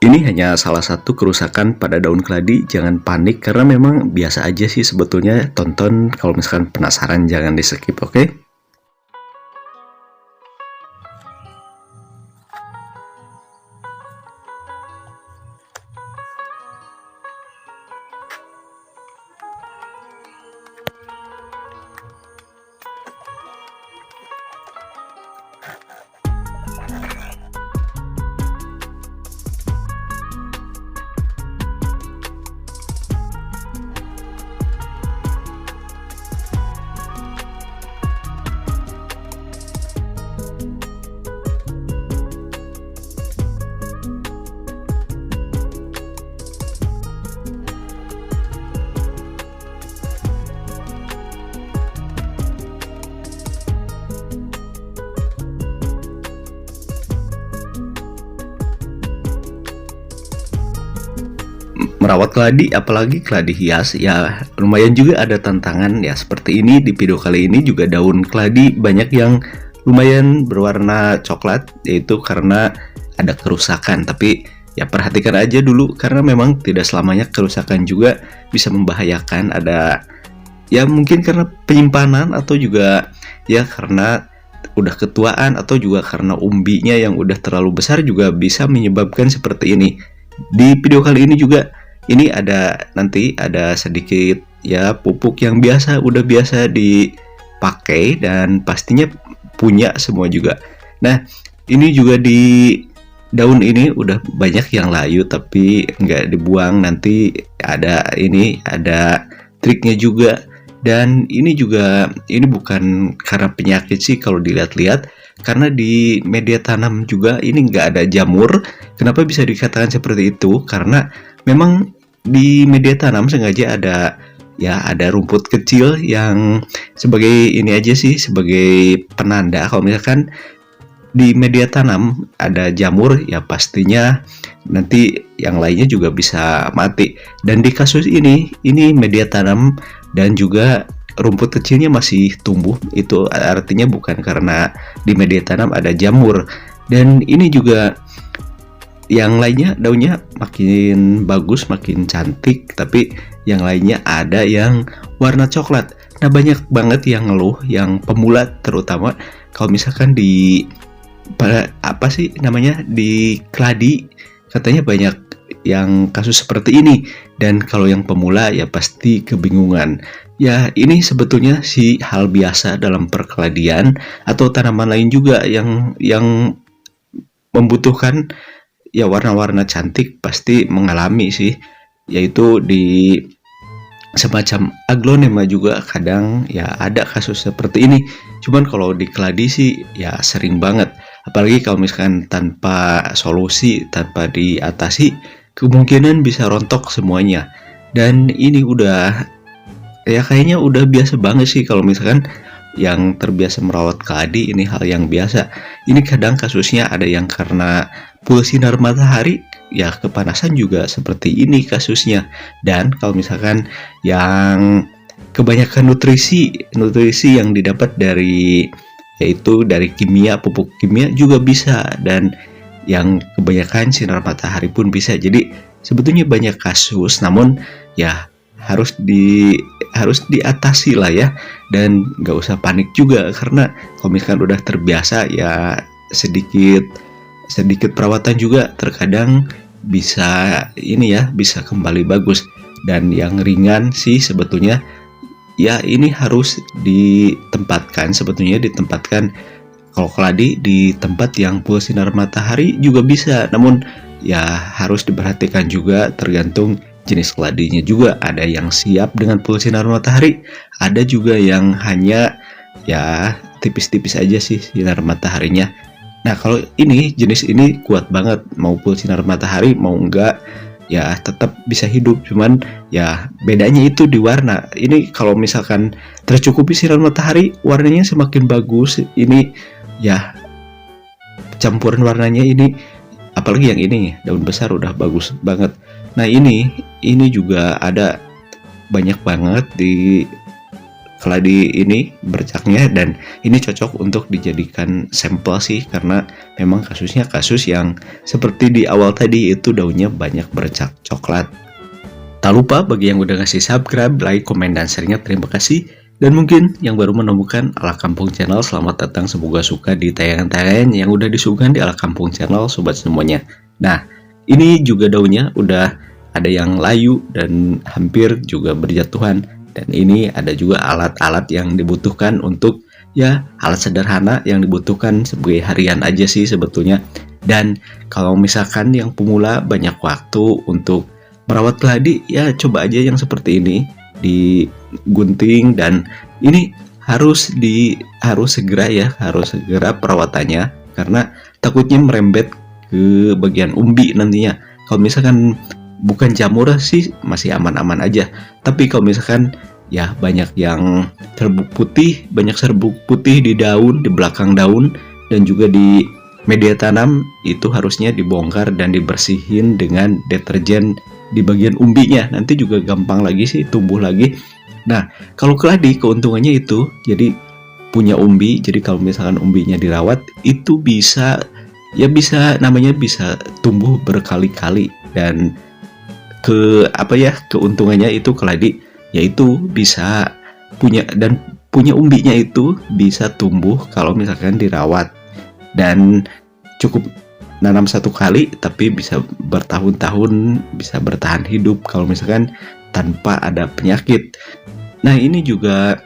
Ini hanya salah satu kerusakan pada daun keladi, jangan panik karena memang biasa aja sih sebetulnya. Tonton, kalau misalkan penasaran jangan di skip, oke? Merawat keladi, apalagi keladi hias, ya lumayan juga ada tantangan ya. Seperti ini di video kali ini juga daun keladi banyak yang lumayan berwarna coklat, yaitu karena ada kerusakan. Tapi ya perhatikan aja dulu karena memang tidak selamanya kerusakan juga bisa membahayakan. Ada ya mungkin karena penyimpanan atau juga ya karena udah ketuaan atau juga karena umbinya yang udah terlalu besar juga bisa menyebabkan seperti ini. Di video kali ini juga ini nanti ada sedikit ya pupuk yang udah biasa dipakai dan pastinya punya semua juga. Nah, ini juga di daun ini udah banyak yang layu tapi nggak dibuang, nanti ada triknya juga. Dan ini bukan karena penyakit sih kalau dilihat-lihat, karena di media tanam juga ini nggak ada jamur. Kenapa bisa dikatakan seperti itu? Karena memang di media tanam sengaja ada rumput kecil yang sebagai ini aja sih, sebagai penanda kalau misalkan di media tanam ada jamur, ya pastinya nanti yang lainnya juga bisa mati. Dan di kasus ini media tanam dan juga rumput kecilnya masih tumbuh, itu artinya bukan karena di media tanam ada jamur. Dan ini juga yang lainnya daunnya makin bagus, makin cantik, tapi yang lainnya ada yang warna coklat. Nah, banyak banget yang ngeluh, yang pemula terutama kalau misalkan di keladi, katanya banyak yang kasus seperti ini. Dan kalau yang pemula ya pasti kebingungan. Ya, ini sebetulnya sih hal biasa dalam perkeladian atau tanaman lain juga yang membutuhkan ya warna-warna cantik, pasti mengalami sih, yaitu di semacam aglonema juga kadang ya ada kasus seperti ini. Cuman kalau di keladi sih ya sering banget, apalagi kalau misalkan tanpa solusi, tanpa diatasi, kemungkinan bisa rontok semuanya. Dan ini kayaknya udah biasa banget sih kalau misalkan yang terbiasa merawat keladi, ini hal yang biasa. Ini kadang kasusnya ada yang karena pulsi sinar matahari, ya kepanasan juga seperti ini kasusnya. Dan kalau misalkan yang kebanyakan nutrisi yang didapat dari kimia, pupuk kimia juga bisa, dan yang kebanyakan sinar matahari pun bisa. Jadi sebetulnya banyak kasus, namun ya harus diatasi lah ya, dan nggak usah panik juga, karena kalau misalkan udah terbiasa ya sedikit perawatan juga terkadang bisa bisa kembali bagus. Dan yang ringan sih sebetulnya ya ini harus ditempatkan kalau keladi di tempat yang full sinar matahari juga bisa, namun ya harus diperhatikan juga tergantung jenis keladinya juga. Ada yang siap dengan full sinar matahari, ada juga yang hanya ya tipis-tipis aja sih sinar mataharinya. Nah, kalau jenis ini kuat banget, mau full sinar matahari mau enggak ya tetap bisa hidup. Cuman ya bedanya itu di warna. Ini kalau misalkan tercukupi sinar matahari, warnanya semakin bagus. Ini ya campuran warnanya ini, apalagi yang ini daun besar udah bagus banget. Nah, ini juga ada banyak banget di keladi ini bercaknya, dan ini cocok untuk dijadikan sampel sih, karena memang kasusnya kasus yang seperti di awal tadi, itu daunnya banyak bercak coklat. Tak lupa bagi yang udah ngasih subscribe, like, komen, dan share-nya, terima kasih. Dan mungkin yang baru menemukan Ala Kampung Channel, selamat datang, semoga suka di tayangan-tayangan yang udah disuguhkan di Ala Kampung Channel, sobat semuanya. Nah, ini juga daunnya udah ada yang layu dan hampir juga berjatuhan. Dan ini ada juga alat-alat yang dibutuhkan untuk, ya, alat sederhana yang dibutuhkan sebagai harian aja sih sebetulnya. Dan kalau misalkan yang pemula banyak waktu untuk merawat keladi, ya coba aja yang seperti ini, digunting, dan ini harus segera perawatannya, karena takutnya merembet ke bagian umbi nantinya. Kalau misalkan bukan jamur sih masih aman-aman aja, tapi kalau misalkan ya banyak yang serbuk putih di daun, di belakang daun, dan juga di media tanam, itu harusnya dibongkar dan dibersihin dengan deterjen di bagian umbinya. Nanti juga gampang lagi sih tumbuh lagi. Nah, kalau keladi keuntungannya itu jadi punya umbi, jadi kalau misalkan umbinya dirawat itu bisa tumbuh berkali-kali. Dan keuntungannya itu keladi yaitu bisa punya umbinya itu bisa tumbuh kalau misalkan dirawat, dan cukup nanam satu kali tapi bisa bertahun-tahun, bisa bertahan hidup kalau misalkan tanpa ada penyakit. Nah, ini juga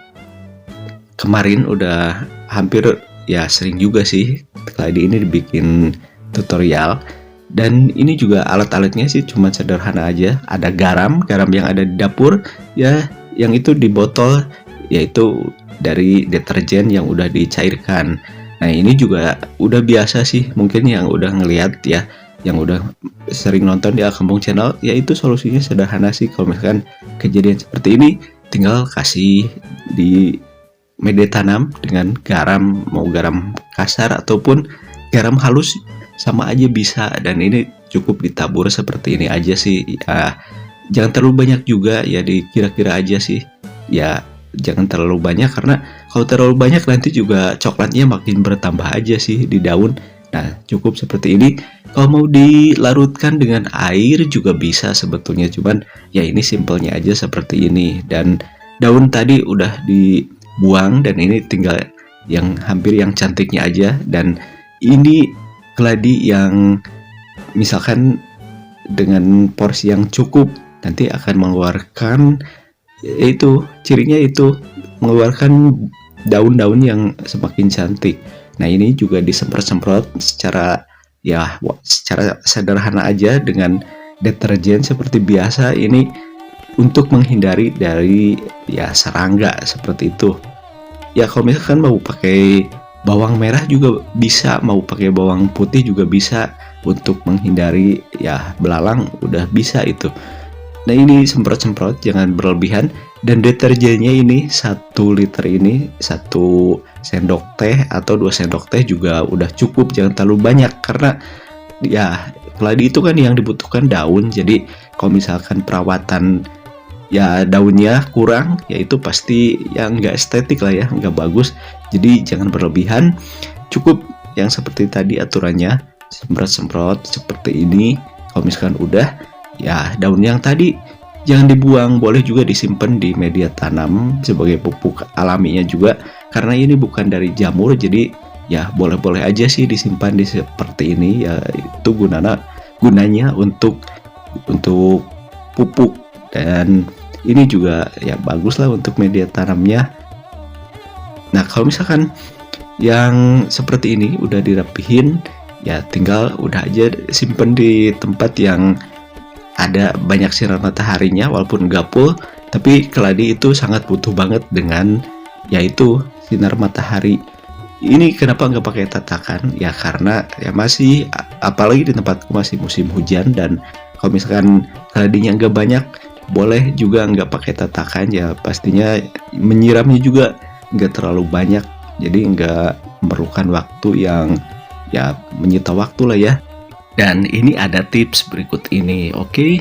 kemarin udah hampir, ya sering juga sih keladi ini dibikin tutorial. Dan ini juga alat-alatnya sih cuma sederhana aja. Ada garam yang ada di dapur, ya, yang itu di botol, yaitu dari deterjen yang udah dicairkan. Nah, ini juga udah biasa sih, mungkin yang udah ngeliat ya, yang udah sering nonton di Ala Kampung Channel, yaitu solusinya sederhana sih. Kalau misalkan kejadian seperti ini, tinggal kasih di media tanam dengan garam, mau garam kasar ataupun garam halus sama aja bisa. Dan ini cukup ditabur seperti ini aja sih, ya, jangan terlalu banyak juga, ya dikira-kira aja sih, ya jangan terlalu banyak, karena kalau terlalu banyak nanti juga coklatnya makin bertambah aja sih di daun. Nah, cukup seperti ini. Kalau mau dilarutkan dengan air juga bisa sebetulnya, cuman ya ini simpelnya aja seperti ini. Dan daun tadi udah dibuang, dan ini tinggal yang hampir yang cantiknya aja. Dan ini keladi yang misalkan dengan porsi yang cukup nanti akan mengeluarkan, itu cirinya itu mengeluarkan daun-daun yang semakin cantik. Nah, ini juga disemprot-semprot secara sederhana aja dengan deterjen seperti biasa, ini untuk menghindari dari serangga seperti itu. Ya, kalau misalkan mau pakai bawang merah juga bisa, mau pakai bawang putih juga bisa untuk menghindari belalang, udah bisa itu. Nah, ini semprot-semprot jangan berlebihan. Dan deterjennya ini 1 liter ini 1 sendok teh atau 2 sendok teh juga udah cukup, jangan terlalu banyak, karena ya keladi itu kan yang dibutuhkan daun. Jadi kalau misalkan perawatan daunnya kurang, ya itu pasti nggak estetik lah ya, nggak bagus. Jadi jangan berlebihan, cukup yang seperti tadi aturannya, semprot-semprot seperti ini. Kalau misalkan udah, ya daun yang tadi jangan dibuang, boleh juga disimpan di media tanam sebagai pupuk alaminya juga, karena ini bukan dari jamur, jadi ya boleh-boleh aja sih disimpan di seperti ini. Ya itu gunanya untuk pupuk, dan ini juga ya bagus lah untuk media tanamnya. Nah, kalau misalkan yang seperti ini udah dirapihin, ya tinggal udah aja simpen di tempat yang ada banyak sinar mataharinya, walaupun gapul, tapi keladi itu sangat butuh banget dengan yaitu sinar matahari. Ini kenapa nggak pakai tatakan? Ya karena ya masih, apalagi di tempatku masih musim hujan, dan kalau misalkan keladinya nggak banyak, boleh juga nggak pakai tatakan. Ya pastinya menyiramnya juga nggak terlalu banyak, jadi nggak memerlukan waktu yang menyita waktu lah ya. Dan ini ada tips berikut ini, oke?